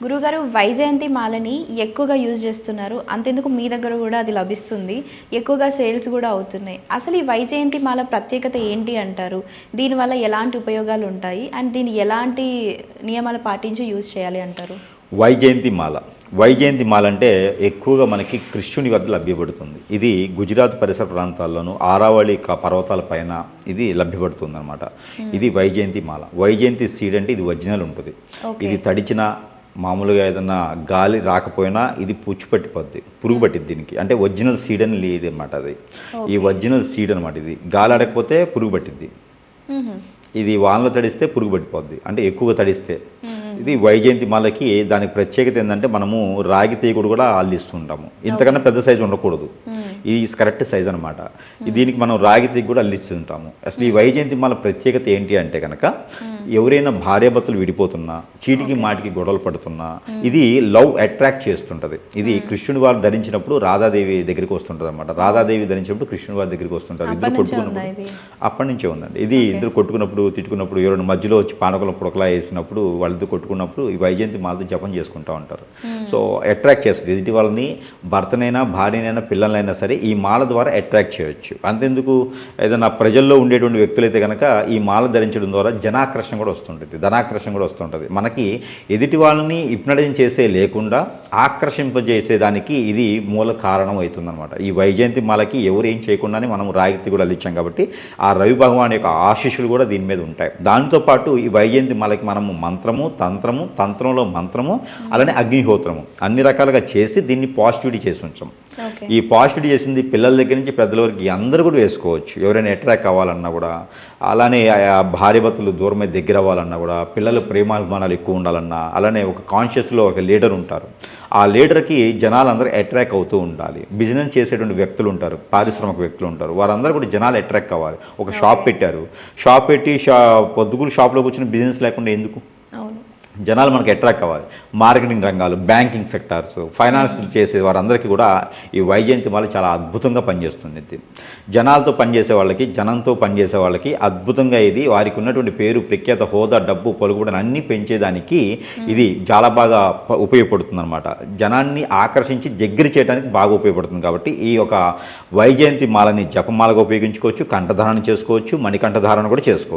గురుగారు వైజయంతి మాలని ఎక్కువగా యూజ్ చేస్తున్నారు. అంతెందుకు మీ దగ్గర కూడా అది లభిస్తుంది. ఎక్కువగా సేల్స్ కూడా అవుతున్నాయి. అసలు ఈ వైజయంతి మాల ప్రత్యేకత ఏంటి అంటారు? దీనివల్ల ఎలాంటి ఉపయోగాలు ఉంటాయి అండ్ దీన్ని ఎలాంటి నియమాలు పాటించి యూజ్ చేయాలి అంటారు? వైజయంతి మాల అంటే ఎక్కువగా మనకి కృష్ణుని వద్ద లభ్యపడుతుంది. ఇది గుజరాత్ పరిసర ప్రాంతాల్లోనూ ఆరావళి పర్వతాల పైన ఇది లభ్యపడుతుంది అనమాట. ఇది వైజయంతి మాల. వైజయంతి సీడ్ అంటే ఇది ఒరిజినల్ ఉంటుంది. ఇది తడిచిన మామూలుగా ఏదన్నా గాలి రాకపోయినా ఇది పుచ్చిపట్టిపోద్ది, పురుగు పట్టిద్ది దీనికి. అంటే ఒరిజినల్ సీడ్ అని లేదు అనమాట. అది ఈ ఒరిజినల్ సీడ్ అనమాట. ఇది గాలి ఆడకపోతే పురుగు పట్టిద్ది. ఇది వానలో తడిస్తే పురుగు పట్టిపోద్ది, అంటే ఎక్కువగా తడిస్తే. ఇది వైజయంతి మాలకి దానికి ప్రత్యేకత ఏంటంటే మనము రాగి తీగుడు కూడా అల్లిస్తుంటాము. ఇంతకన్నా పెద్ద సైజు ఉండకూడదు. ఇది కరెక్ట్ సైజ్ అనమాట. దీనికి మనం రాగి తీగ కూడా అల్లిస్తుంటాము. అసలు ఈ వైజయంతి మాల ప్రత్యేకత ఏంటి అంటే కనుక ఎవరైనా భార్యాభర్తలు విడిపోతున్నా, చీటికి మాటికి గొడవలు పడుతున్నా ఇది లవ్ అట్రాక్ట్ చేస్తుంటుంది. ఇది కృష్ణుని వారు ధరించినప్పుడు రాధాదేవి దగ్గరికి వస్తుంటుంది అనమాట. రాధాదేవి ధరించినప్పుడు కృష్ణుని వారి దగ్గరికి వస్తుంటారు. ఇద్దరు కొట్టుకున్నప్పుడు అప్పటి నుంచే ఉందండి. ఇది ఇద్దరు కొట్టుకున్నప్పుడు, తిట్టుకున్నప్పుడు, ఎవరైనా మధ్యలో వచ్చి పానకుల పుడకలా వేసినప్పుడు వాళ్ళతో కొట్టుకున్నప్పుడు ఈ వైజయంతి మాలతో జపం చేసుకుంటూ ఉంటారు. సో అట్రాక్ట్ చేస్తుంది ఎదుటి వాళ్ళని. భర్తనైనా, భార్యనైనా, పిల్లలైనా సరే ఈ మాల ద్వారా అట్రాక్ట్ చేయవచ్చు. అంతెందుకు ఏదైనా ప్రజల్లో ఉండేటువంటి వ్యక్తులైతే కనుక ఈ మాల ధరించడం ద్వారా జనాకర్షణ కూడా వస్తుంటుంది, ధనాకర్షణ కూడా వస్తుంటుంది. మనకి ఎదుటి వాళ్ళని హిప్నటైజ్ చేసే లేకుండా ఆకర్షింపజేసేదానికి ఇది మూల కారణం అవుతుందన్నమాట. ఈ వైజయంతి మాలకి ఎవరు ఏం చేయకుండానే మనం రాగితి కూడా అల్లించాం కాబట్టి ఆ రవి భగవాన్ యొక్క ఆశీస్సులు కూడా దీని మీద ఉంటాయి. దాంతోపాటు ఈ వైజయంతి మాలకి మనము మంత్రము, తంత్రంలో మంత్రము, అలానే అగ్నిహోత్రము అన్ని రకాలుగా చేసి దీన్ని పాజిటివిటీ చేసి ఉంచాం. ఈ పాజిటివిటీ చేసింది పిల్లల దగ్గర నుంచి పెద్దల వరకు అందరూ కూడా వేసుకోవచ్చు. ఎవరైనా అట్రాక్ట్ అవ్వాలన్నా కూడా, అలానే భార్యాభర్తలు దూరమై దగ్గర అవ్వాలన్నా కూడా, పిల్లల ప్రేమాభిమానాలు ఎక్కువ ఉండాలన్నా, అలానే ఒక కాన్షియస్లో ఒక లీడర్ ఉంటారు. ఆ లీడర్కి జనాలందరూ అట్రాక్ట్ అవుతూ ఉండాలి. బిజినెస్ చేసేటువంటి వ్యక్తులు ఉంటారు, పారిశ్రామిక వ్యక్తులు ఉంటారు, వారందరూ కూడా జనాలు అట్రాక్ట్ అవ్వాలి. ఒక షాప్ పెట్టారు, షాప్ పెట్టి పొద్దుగులు షాప్లో కూర్చొని బిజినెస్ లేకుండా ఎందుకు? జనాలు మనకు అట్రాక్ట్ అవ్వాలి. మార్కెటింగ్ రంగాలు, బ్యాంకింగ్ సెక్టార్స్, ఫైనాన్స్ చేసే వారందరికీ కూడా ఈ వైజయంతి మాల చాలా అద్భుతంగా పనిచేస్తుంది. ఇది జనాలతో పనిచేసే వాళ్ళకి, జనంతో పనిచేసే వాళ్ళకి అద్భుతంగా ఇది వారికి ఉన్నటువంటి పేరు, ప్రఖ్యాత, హోదా, డబ్బు, పలుకుబడిని అన్నీ పెంచేదానికి ఇది చాలా బాగా ఉపయోగపడుతుంది అనమాట. జనాన్ని ఆకర్షించి దగ్గర చేయడానికి బాగా ఉపయోగపడుతుంది. కాబట్టి ఈ యొక్క వైజయంతి మాలని జపమాలగా ఉపయోగించుకోవచ్చు, కంఠధారణ చేసుకోవచ్చు, మణికంఠధారణ కూడా చేసుకోవచ్చు.